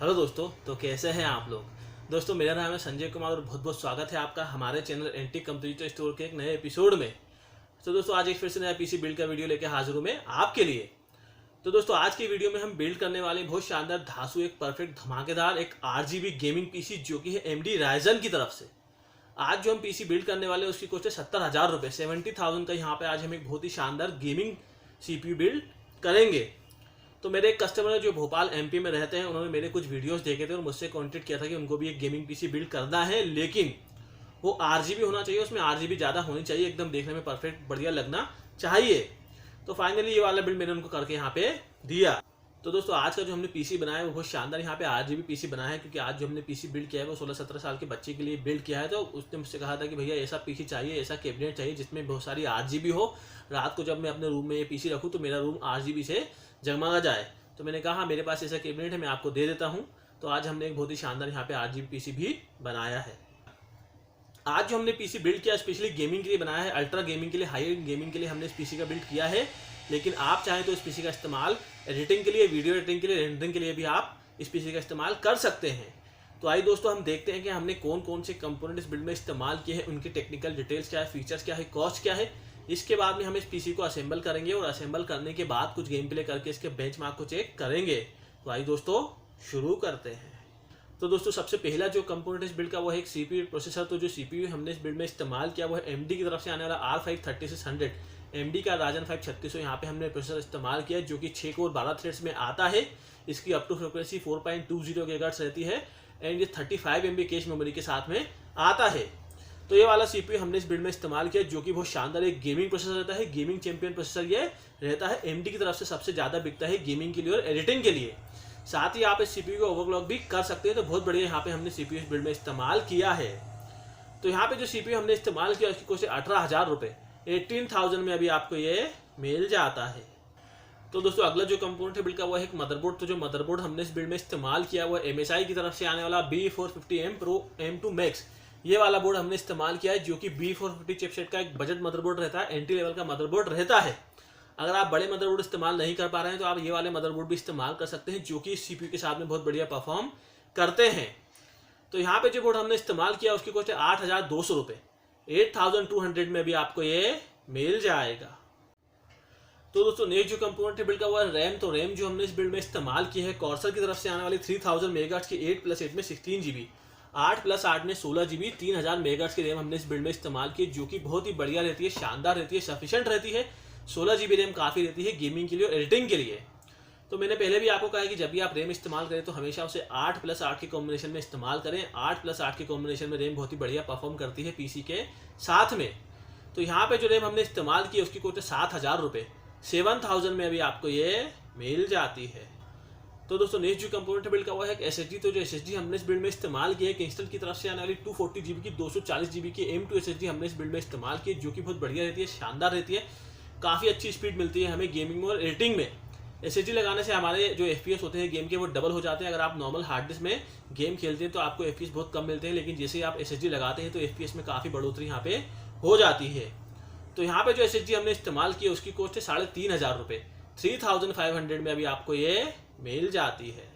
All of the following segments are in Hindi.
हेलो दोस्तों, तो कैसे हैं आप लोग। दोस्तों मेरा नाम है संजय कुमार और बहुत बहुत स्वागत है आपका हमारे चैनल एंटीक कंप्यूटर स्टोर के एक नए एपिसोड में। तो दोस्तों आज एक फिर से नया पीसी बिल्ड का वीडियो लेकर हाजिर हूं मैं आपके लिए। तो दोस्तों आज की वीडियो में हम बिल्ड करने वाले बहुत शानदार धांसू एक परफेक्ट धमाकेदार एक RGB गेमिंग पीसी जो कि है AMD Ryzen की तरफ से। आज जो हम पीसी बिल्ड करने वाले हैं उसकी कॉस्ट है 70,000 रुपये, 70,000 का। यहाँ पे आज हम एक बहुत ही शानदार गेमिंग CPU बिल्ड करेंगे। तो मेरे एक कस्टमर है जो भोपाल MP में रहते हैं, उन्होंने मेरे कुछ वीडियोस देखे थे और मुझसे कॉन्टेक्ट किया था कि उनको भी एक गेमिंग पीसी बिल्ड करना है, लेकिन वो RGB होना चाहिए, उसमें RGB ज़्यादा होनी चाहिए, एकदम देखने में परफेक्ट बढ़िया लगना चाहिए। तो फाइनली ये वाला बिल्ड मैंने उनको करके यहाँ पे दिया। तो दोस्तों आज का जो हमने पीसी बनाया है वो बहुत शानदार यहाँ पे RGB पीसी बनाया है, क्योंकि आज जो हमने पीसी बिल्ड किया है वो 16-17 साल के बच्चे के लिए बिल्ड किया है। तो उसने मुझसे कहा था कि भैया ऐसा पीसी चाहिए, ऐसा कैबिनेट चाहिए जिसमें बहुत सारी RGB हो, रात को जब मैं अपने रूम में ये पीसी रखूँ तो मेरा रूम RGB से जगमगा जाए। तो मैंने कहा हाँ, मेरे पास ऐसा कैबिनेट है, मैं आपको दे देता हूँ। तो आज हमने एक बहुत ही शानदार यहाँ पे RGB पीसी भी बनाया है। आज जो हमने पीसी बिल्ड किया स्पेशली गेमिंग के लिए बनाया है, अल्ट्रा गेमिंग के लिए, हाई एंड गेमिंग के लिए हमने इस पीसी का बिल्ड किया है। लेकिन आप चाहें तो इस पीसी का इस्तेमाल एडिटिंग के लिए, वीडियो एडिटिंग के लिए, रेंडरिंग के लिए भी आप इस पीसी का इस्तेमाल कर सकते हैं। तो आइए दोस्तों हम देखते हैं कि हमने कौन कौन से कंपोनेंट इस बिल्ड में इस्तेमाल किए हैं, उनकी टेक्निकल डिटेल्स क्या है, फीचर्स क्या है, कॉस्ट क्या है। इसके बाद में हम इस पीसी को असेंबल करेंगे और असेंबल करने के बाद कुछ गेम प्ले करके इसके बेंचमार्क को चेक करेंगे। तो आइए दोस्तों शुरू करते हैं। तो दोस्तों सबसे पहला जो कंपोनेंट इस बिल्ड का वो है एक CPU प्रोसेसर। तो जो CPU हमने इस बिल्ड में इस्तेमाल किया वो है AMD की तरफ से आने वाला R5-3600 AMD का Ryzen 5 3600 यहाँ पे हमने प्रोसेसर इस्तेमाल किया है, जो कि 6 कोर 12 थ्रेड्स में आता है। इसकी अप टू फ्रिक्वेंसी 4.20 GHz रहती है एंड ये 35 MB कैश मेमोरी के साथ में आता है। तो ये वाला CPU हमने इस बिल्ड में इस्तेमाल किया, जो कि बहुत शानदार एक गेमिंग प्रोसेसर रहता है, गेमिंग चैंपियन प्रोसेसर ये रहता है। AMD की तरफ से सबसे ज़्यादा बिकता है गेमिंग के लिए और एडिटिंग के लिए। साथ ही आप इस CPU को ओवरक्लॉक भी कर सकते हैं। तो बहुत बढ़िया यहाँ पे हमने CPU इस बिल्ड में इस्तेमाल किया है। तो यहाँ पे जो CPU हमने इस्तेमाल किया उसकी कॉस्ट है 18,000 रुपये, 18,000 में अभी आपको ये मिल जाता है। तो दोस्तों अगला जो कंपोनेंट है बिल्ड का वो है एक मदरबोर्ड। तो जो मदरबोर्ड हमने इस बिल्ड में इस्तेमाल किया वो MSI की तरफ से आने वाला B450M Pro M2 Max, ये वाला बोर्ड हमने इस्तेमाल किया है, जो कि B450 चिपसेट का एक बजट मदरबोर्ड रहता है, एंट्री लेवल का मदरबोर्ड रहता है। अगर आप बड़े मदरबोर्ड इस्तेमाल नहीं कर पा रहे हैं तो आप ये वाले मदरबोर्ड भी इस्तेमाल कर सकते हैं, जो कि इस CPU के साथ में बहुत बढ़िया परफॉर्म करते हैं। तो यहाँ पे जो बोर्ड हमने इस्तेमाल किया उसकी कॉस्ट है 8,200 रुपये, 8,200 में भी आपको ये मिल जाएगा। तो दोस्तों नेक्स्ट जो कंपोनेंट है बिल्ड का वो है रैम। तो रैम जो हमने इस बिल्ड में इस्तेमाल की है कॉर्सर की तरफ से आने वाली 3000 मेगाहर्ट्ज की 8+8 में 16 GB, 8+8 में 16 GB, 3000 मेगाहर्ट्ज की रैम हमने इस बिल्ड में इस्तेमाल की, जो कि बहुत ही बढ़िया रहती है, शानदार रहती है, सफिशिएंट रहती है। 16 GB रैम काफ़ी रहती है गेमिंग के लिए और एडिटिंग के लिए। तो मैंने पहले भी आपको कहा है कि जब भी आप रैम इस्तेमाल करें तो हमेशा उसे 8+8 के कॉम्बिनेशन में इस्तेमाल करें। 8+8 के कॉम्बिनेशन में रैम बहुत ही बढ़िया परफॉर्म करती है पीसी के साथ में। तो यहाँ पे जो रैम हमने इस्तेमाल की उसकी कॉस्ट है 7,000 रुपये, 7,000 में अभी आपको ये मिल जाती है। तो दोस्तों नेक्स्ट जो कंपोनेंट बिल्ड का वो है एक SSD। तो जो SSD हमने इस बिल्ड में इस्तेमाल किया है किंगस्टन की तरफ से आने वाली 240 GB की 240 GB की M2 SSD हमने इस बिल्ड में इस्तेमाल की है, जो कि बहुत बढ़िया रहती है, शानदार रहती है, काफ़ी अच्छी स्पीड मिलती है हमें गेमिंग में और एडिटिंग में। SSD लगाने से हमारे जो FPS होते हैं गेम के वो डबल हो जाते हैं। अगर आप नॉर्मल हार्ड डिस्क में गेम खेलते हैं तो आपको FPS बहुत कम मिलते हैं, लेकिन जैसे ही आप SSD लगाते हैं तो FPS में काफ़ी बढ़ोतरी यहाँ पे हो जाती है। तो यहाँ पे जो SSD हमने इस्तेमाल की है उसकी कॉस्ट है 3,500 रुपये, 3,500 में अभी आपको ये मिल जाती है।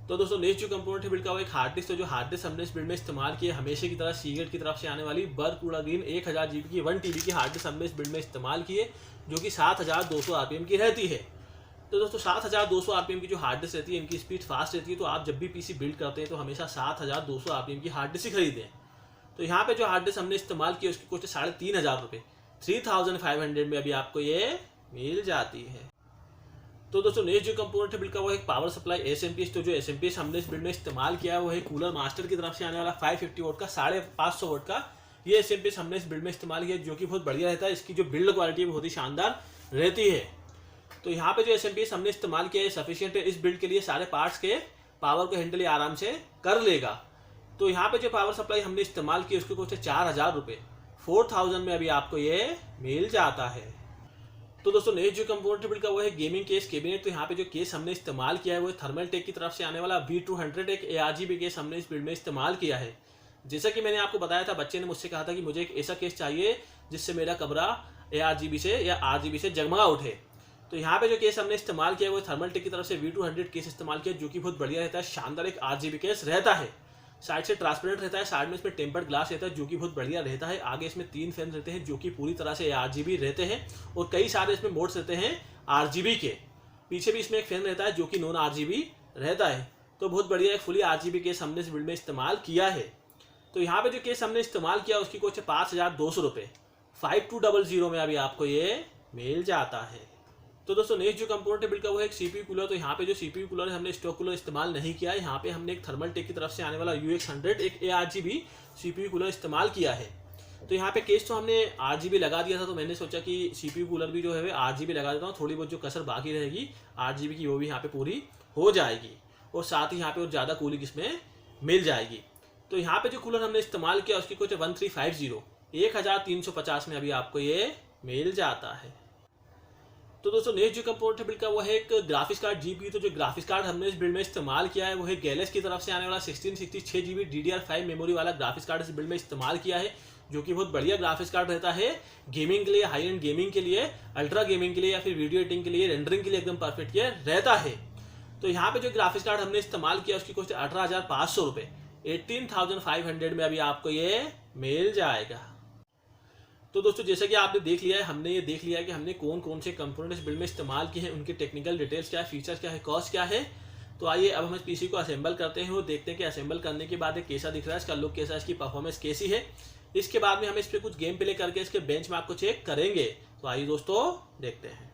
तो दोस्तों नेक्स्ट जो कंपोनेंट है बिल्ड का वो एक हार्ड डिस्क। तो जो हार्ड डिस्क हमने इस बिल्ड में इस्तेमाल की है हमेशा की तरह सीगेट की तरफ से आने वाली बरकूड़ा ग्रीन 1000 GB की 1 TB की हार्ड डिस्क हमने इस बिल्ड में इस्तेमाल की है, जो कि 7,200 RPM की रहती है। तो दोस्तों 7,200 RPM की जो हार्ड डिस्क रहती है इनकी स्पीड फास्ट रहती है। तो आप जब भी पीसी बिल्ड करते हैं तो हमेशा 7,200 RPM की हार्ड डिस्क ही खरीदें। तो यहाँ पे जो हार्ड डिस्क हमने इस्तेमाल की है उसकी कॉस्ट है 3,500 रुपये, 3,500 में अभी आपको ये मिल जाती है। तो दोस्तों नेक्स्ट जो कंपोनेंट है बिल्ड का वो है पावर सप्लाई SMP। तो जो SMP हमने इस बिल्ड में इस्तेमाल किया है वो है कूलर मास्टर की तरफ से आने वाला 550 वोट का 550 वोट का ये SMP हमने इस बिल्ड में इस्तेमाल किया, जो कि बहुत बढ़िया रहता है। इसकी जो बिल्ड क्वालिटी है बहुत ही शानदार रहती है। तो यहाँ पे जो SMP हमने इस्तेमाल किया है सफिशिएंट है इस बिल्ड के लिए, सारे पार्ट्स के पावर को हैंडल आराम से कर लेगा। तो यहाँ पे जो पावर सप्लाई हमने इस्तेमाल की उसकी कॉस्ट है 4,000 रुपये, 4,000 में अभी आपको ये मिल जाता है। तो दोस्तों नेक्स्ट जो कंपोनेंट बिल्ड का वो है गेमिंग केस कैबिनेट। तो यहाँ पे जो केस हमने इस्तेमाल किया है वो थर्मल टेक की तरफ से आने वाला B200 एक ARGB केस हमने इस बिल्ड में इस्तेमाल किया है। जैसा कि मैंने आपको बताया था, बच्चे ने मुझसे कहा था कि मुझे एक ऐसा केस चाहिए जिससे मेरा कमरा ARGB से या RGB से जगमगा उठे। तो यहाँ पे जो केस हमने इस्तेमाल किया वो थर्मल टेक की तरफ से V200 केस इस्तेमाल किया, जो कि बहुत बढ़िया रहता है, शानदार एक RGB केस रहता है। साइड से ट्रांसपेरेंट रहता है, साइड में इसमें टेम्पर्ड ग्लास रहता है जो कि बहुत बढ़िया रहता है। आगे इसमें 3 फैन रहते हैं जो कि पूरी तरह से RGB रहते हैं और कई सारे इसमें मोड्स रहते हैं RGB के। पीछे भी इसमें एक फैन रहता है जो कि नॉन RGB रहता है। तो बहुत बढ़िया एक फुली RGB केस हमने इस बिल्ड में इस्तेमाल किया है। तो यहाँ पे जो केस हमने इस्तेमाल किया उसकी कॉस्ट है 5200 रुपये। 5200 में अभी आपको ये मिल जाता है। तो दोस्तों नेक्स्ट जो कंपोनेंट है बिल्ड का वो है एक CPU कूलर। तो यहाँ पे जो CPU कूलर है हमने स्टॉक कूलर इस्तेमाल नहीं किया है। यहाँ पे हमने एक थर्मल टेक की तरफ से आने वाला UX100 एक ARGB CPU कूलर इस्तेमाल किया है। तो यहाँ पे केस तो हमने RGB लगा दिया था, तो मैंने सोचा कि CPU कूलर भी जो है RGB लगा देता हूँ, थोड़ी बहुत जो कसर बाकी रहेगी RGB की वो भी यहाँ पे पूरी हो जाएगी और साथ ही यहाँ पे और ज़्यादा कूलिंग इसमें मिल जाएगी। तो यहाँ पे जो कूलर हमने इस्तेमाल किया उसकी कॉस्ट 1350 1350 में अभी आपको ये मिल जाता है। तो दोस्तों नेक्स्ट जो कंपोनेंट है बिल्ड का वो है एक ग्राफिक्स कार्ड GPU। तो जो ग्राफिक्स कार्ड हमने इस बिल्ड में इस्तेमाल किया है वो है गैलेक्स की तरफ से आने वाला 1666 GB DDR5 मेमोरी वाला ग्राफिक्स कार्ड इस बिल्ड में इस्तेमाल किया है, जो कि बहुत बढ़िया ग्राफिक्स कार्ड रहता है गेमिंग के लिए, हाई एंड गेमिंग के लिए, अल्ट्रा गेमिंग के लिए या फिर वीडियो एडिटिंग के लिए, रेंडरिंग के लिए एकदम परफेक्ट ये रहता है। तो यहाँ पे जो ग्राफिक्स कार्ड हमने इस्तेमाल किया उसकी कॉस्ट 18,500 रुपये। 18,500 में अभी आपको ये मिल जाएगा। तो दोस्तों जैसा कि आपने देख लिया है, हमने ये देख लिया है कि हमने कौन कौन से कंपोनेंट इस बिल्ड में इस्तेमाल किए हैं, उनके टेक्निकल डिटेल्स क्या है, फीचर्स क्या है, कॉस्ट क्या है। तो आइए अब हम इस पीसी को असेंबल करते हैं और देखते हैं कि असेंबल करने के बाद कैसा दिख रहा है, इसका लुक कैसा है, इसकी परफॉर्मेंस कैसी है। इसके बाद में हम इस पर कुछ गेम प्ले करके इसके बेंचमार्क को चेक करेंगे। तो आइए दोस्तों देखते हैं।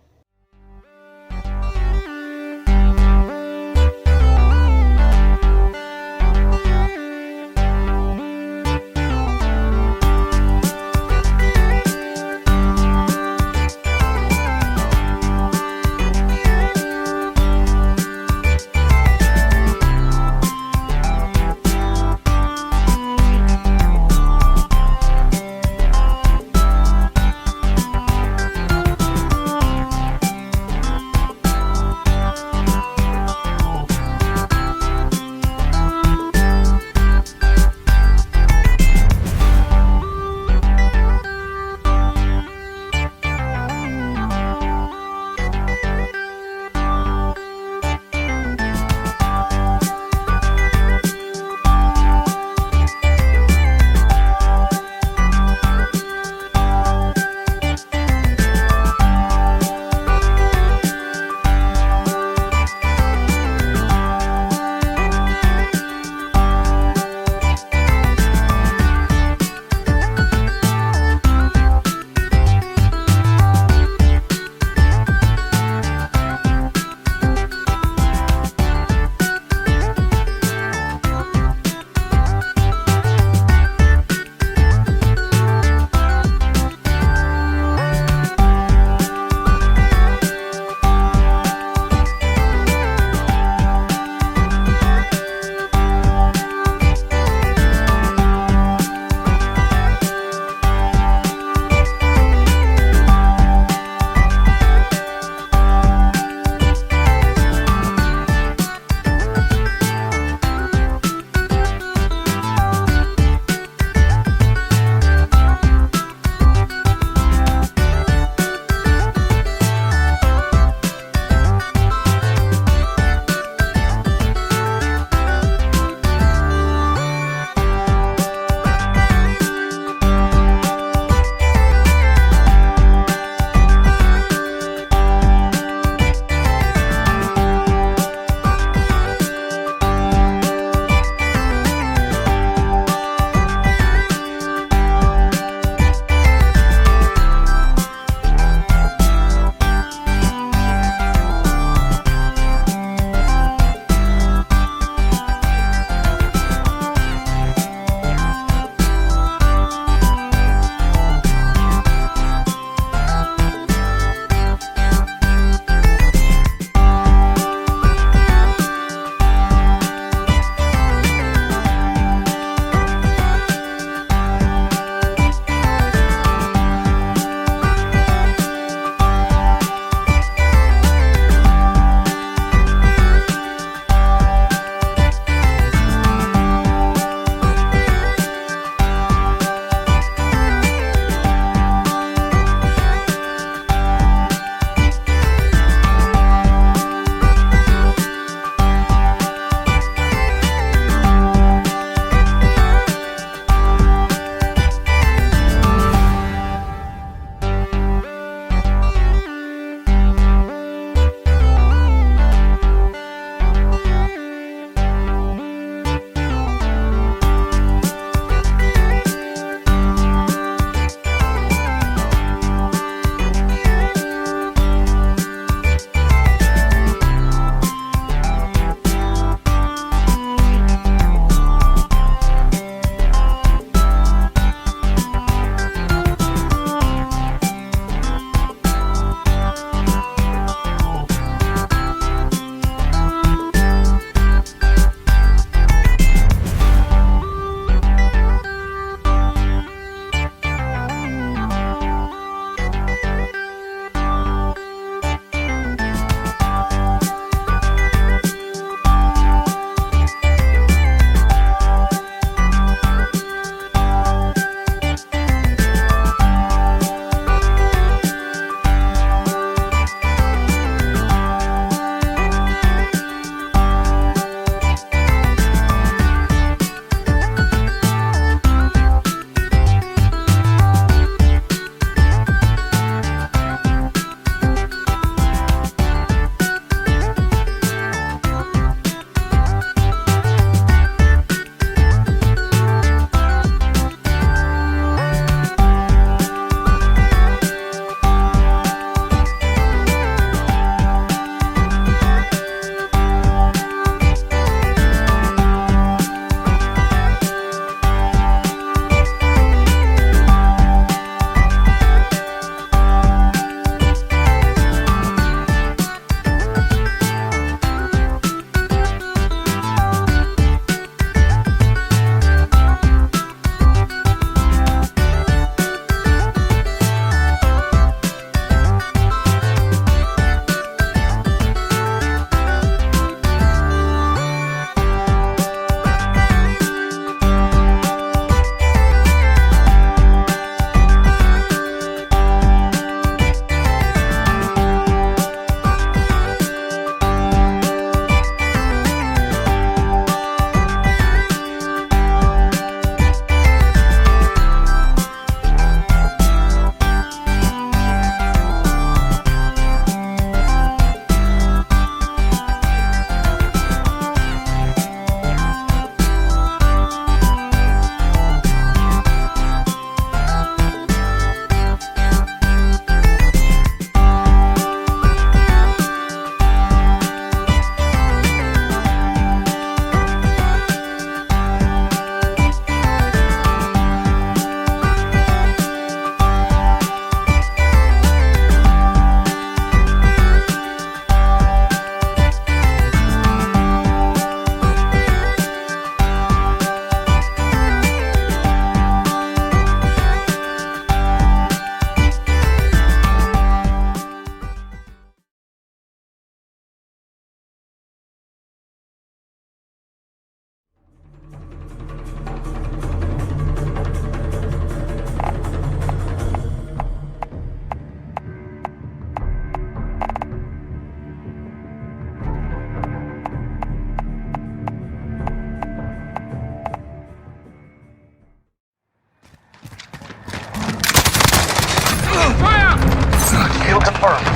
confirmed.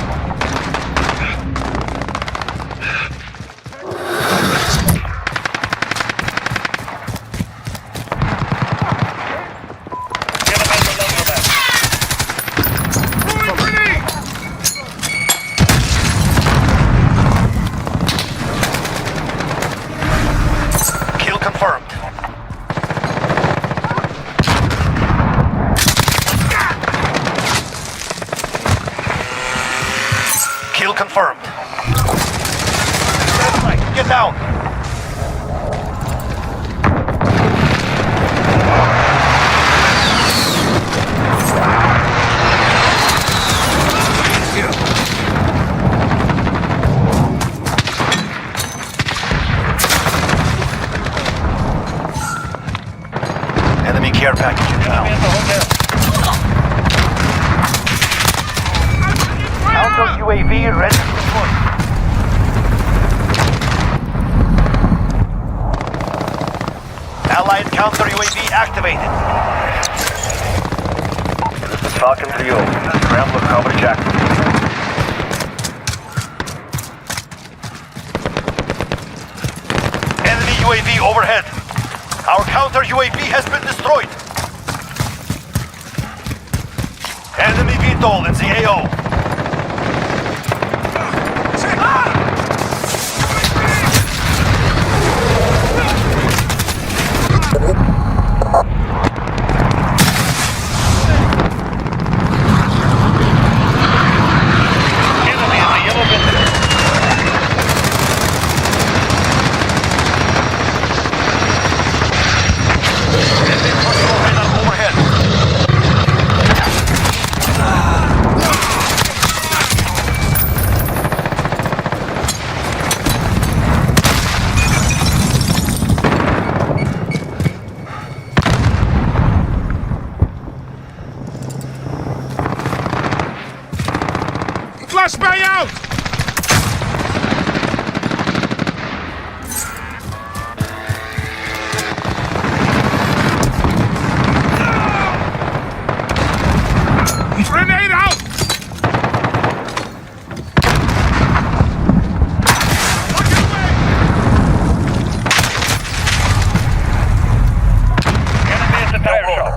Kill confirmed. Get down. Enemy care package inbound. Counter UAV ready to deploy. Allied counter UAV activated. This is Falcon 3-0. Scramble coverage active. Enemy UAV overhead. Our counter UAV has been destroyed. Enemy VTOL in the AO. Flashbang out! Grenade out! Enemy at the tire shop.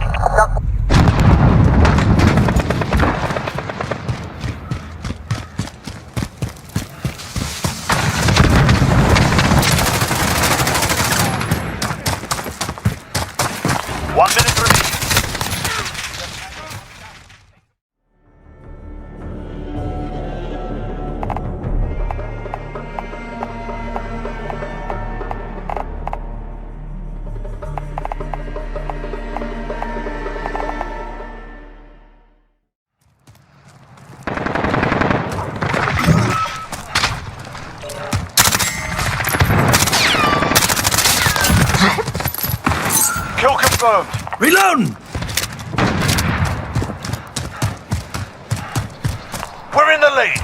One minute remaining. Kill confirmed. Reloading! We're in the lead.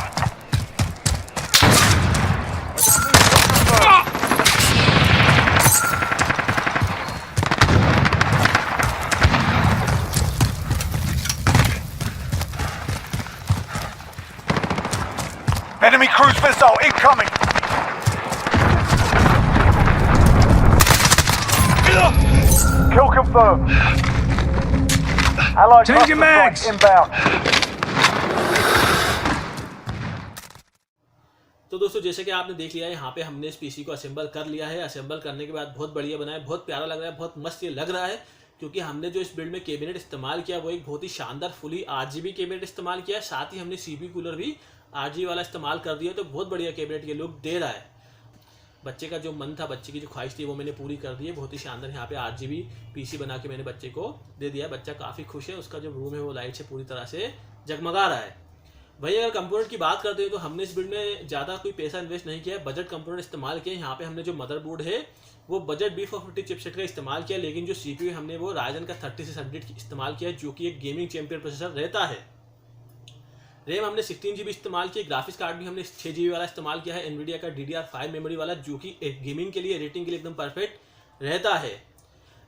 Enemy cruise missile incoming. Kill confirmed. Allied Change cluster your mags. strike inbound. तो दोस्तों जैसे कि आपने देख लिया है, यहाँ पे हमने इस पीसी को असेंबल कर लिया है। असेंबल करने के बाद बहुत बढ़िया बना है, बहुत प्यारा लग रहा है, बहुत मस्त ये लग रहा है, क्योंकि हमने जो इस बिल्ड में कैबिनेट इस्तेमाल किया वो एक बहुत ही शानदार फुली RGB कैबिनेट इस्तेमाल किया है। साथ ही हमने CPU कूलर भी RGB वाला इस्तेमाल कर दिया, तो बहुत बढ़िया कैबिनेट ये लुक दे रहा है। बच्चे का जो मन था, बच्चे की जो ख्वाहिश थी, वो मैंने पूरी कर दी है। बहुत ही शानदार यहाँ पे RGB PC बना के मैंने बच्चे को दे दिया है। बच्चा काफ़ी खुश है, उसका जो रूम है वो लाइट से पूरी तरह से जगमगा रहा है। वही अगर कंपोनेंट की बात करते हैं तो हमने इस बिल्ड में ज़्यादा कोई पैसा इन्वेस्ट नहीं किया है, बजट कंपोनेंट इस्तेमाल किया। यहाँ पे हमने जो मदरबोर्ड है वो बजट B450 चिपसेट का इस्तेमाल किया, लेकिन जो CPU हमने वो राइजन का 3600 इस्तेमाल किया, जो कि एक गेमिंग चैंपियन प्रोसेसर रहता है। रैम हमने 16GB इस्तेमाल किया। ग्राफिक्स कार्ड भी हमने 6GB वाला इस्तेमाल किया है, एनवीडिया का DDR5 मेमोरी वाला, जो कि गेमिंग के लिए, एडिटिंग के लिए एकदम परफेक्ट रहता है।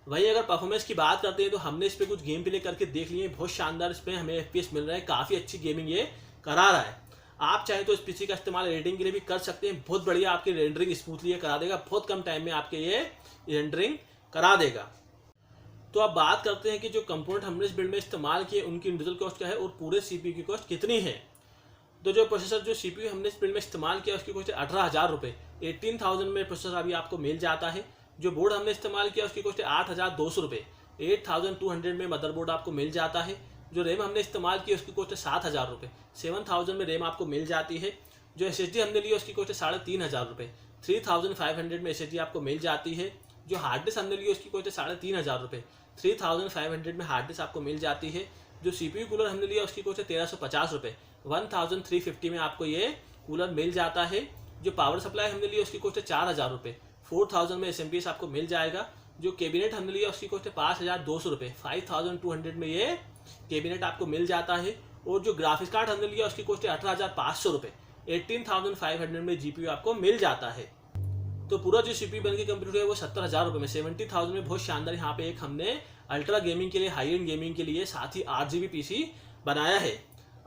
वहीं अगर परफॉर्मेंस की बात करते हैं तो हमने इस पर कुछ गेम प्ले करके देख लिए, बहुत शानदार इस पर हमें FPS मिल रहा है, काफ़ी अच्छी गेमिंग ये करा रहा है। आप चाहें तो इस पीसी का इस्तेमाल एडिटिंग के लिए भी कर सकते हैं। बहुत बढ़िया आपकी रेंडरिंग स्मूथली करा देगा, बहुत कम टाइम में आपके ये रेंडरिंग करा देगा। तो अब बात करते हैं कि जो कंपोनेंट हमने इस बिल्ड में इस्तेमाल किए उनकी इंडिविजुअल कॉस्ट क्या है और पूरे सीपीयू की कॉस्ट कितनी है। तो जो प्रोसेसर जो सीपीयू हमने इस बिल्ड में इस्तेमाल किया उसकी कॉस्ट है 18,000 रुपये। 18,000 में प्रोसेसर अभी आपको मिल जाता है। जो बोर्ड हमने इस्तेमाल किया उसकी कॉस्ट है 8,200 रुपये। 8,200 में मदरबोर्ड आपको मिल जाता है। जो रैम हमने इस्तेमाल की उसकी कॉस्ट है 7,000 रुपये। 7,000 में रैम आपको मिल जाती है। जो SSD हमने लिया उसकी कॉस्ट है 3,500 रुपये। 3,500 में SSD आपको मिल जाती है। जो हार्ड डिस्क हमने लिया उसकी कॉस्ट है 3,500 रुपये। 3,500 में हार्ड डिस्क आपको मिल जाती है। जो CPU कूलर हमने लिया उसकी कॉस्ट है 1,350 रुपये। 1,350 में आपको ये कूलर मिल जाता है। जो पावर सप्लाई हमने लिया उसकी कॉस्ट है 4,000 रुपये। 4,000 में SMPS आपको मिल जाएगा। जो कैबिनेट हमने लिया उसकी कॉस्ट है 5,200 रुपये। 5,200 में ये कैबिनेट आपको मिल जाता है। और जो ग्राफिक्स कार्ड हमने लिया उसकी कॉस्ट है 18,500 रुपये। 18,500 में GPU आपको मिल जाता है। तो पूरा जो CPU बन के कंप्लीट हुआ है वो 70,000 रुपये में 70,000 में बहुत शानदार यहाँ पे एक हमने अल्ट्रा गेमिंग के लिए, हाई एंड गेमिंग के लिए, साथ ही 8GB PC बनाया है।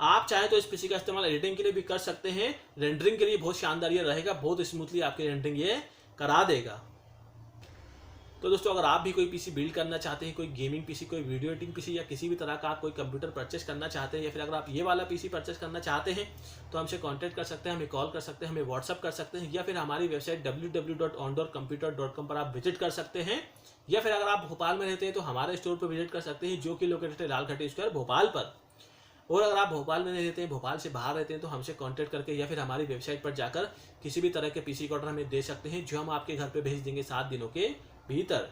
आप चाहें तो इस पीसी का इस्तेमाल एडिटिंग के लिए भी कर सकते हैं। रेंडरिंग के लिए बहुत शानदार ये रहेगा, बहुत स्मूथली आपकी रेंडरिंग ये करा देगा। तो दोस्तों अगर आप भी कोई पीसी बिल्ड करना चाहते हैं, कोई गेमिंग पीसी, कोई वीडियो एडिटिंग पीसी या किसी भी तरह का आप कोई कंप्यूटर परचेस करना चाहते हैं, या फिर अगर आप ये वाला पीसी परचेस करना चाहते हैं तो हमसे कांटेक्ट कर सकते हैं, हमें कॉल कर सकते हैं, हमें व्हाट्सअप कर सकते हैं, या फिर हमारी वेबसाइट www.ondoorcomputer.com पर आप विजिट कर सकते हैं। या फिर अगर आप भोपाल में रहते हैं तो हमारे स्टोर पर विजिट कर सकते हैं, जो कि लोकेटेड है लालखटी स्क्वायर भोपाल पर। और अगर आप भोपाल में नहीं रहते हैं, भोपाल से बाहर रहते हैं, तो हमसे कांटेक्ट करके या फिर हमारी वेबसाइट पर जाकर किसी भी तरह के पीसी का ऑर्डर हमें दे सकते हैं, जो हम आपके घर पे भेज देंगे 7 दिनों के भीतर।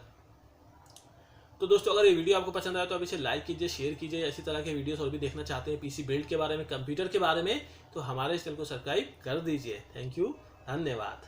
तो दोस्तों अगर ये वीडियो आपको पसंद आया तो आप इसे लाइक कीजिए, शेयर कीजिए। इसी तरह के वीडियोस और भी देखना चाहते हैं पीसी बिल्ड के बारे में, कंप्यूटर के बारे में, तो हमारे इस चैनल को सब्सक्राइब कर दीजिए। थैंक यू, धन्यवाद।